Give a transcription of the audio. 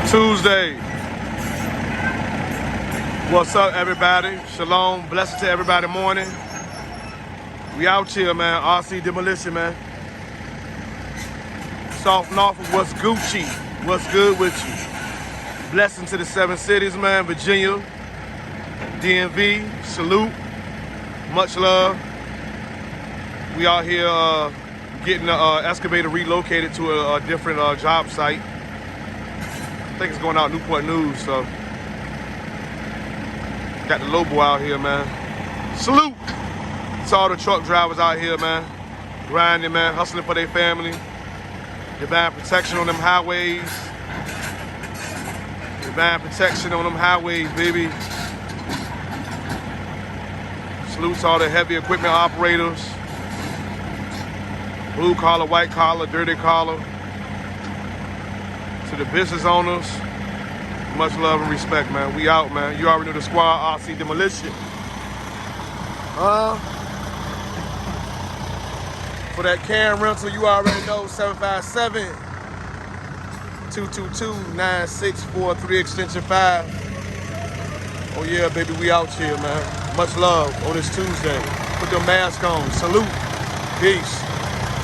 Tuesday. What's up, everybody? Shalom. Blessings to everybody morning. We out here, man. RC Demolition, man. Soft Norfolk, what's Gucci? What's good with you? Blessing to the 7 cities, man. Virginia, DMV, salute. Much love. We out here getting the excavator relocated to a different job site. I think it's going out Newport News, so. Got the Lobo out here, man. Salute to all the truck drivers out here, man. Grinding, man, hustling for their family. Divine protection on them highways. Divine protection on them highways, baby. Salute to all the heavy equipment operators. Blue collar, white collar, dirty collar. To the business owners, much love and respect, man. We out, man. You already know the squad, RC Demolition. For that cam rental, you already know, 757-222-9643, extension 5. Oh yeah, baby, we out here, man. Much love on this Tuesday. Put your mask on. Salute. Peace.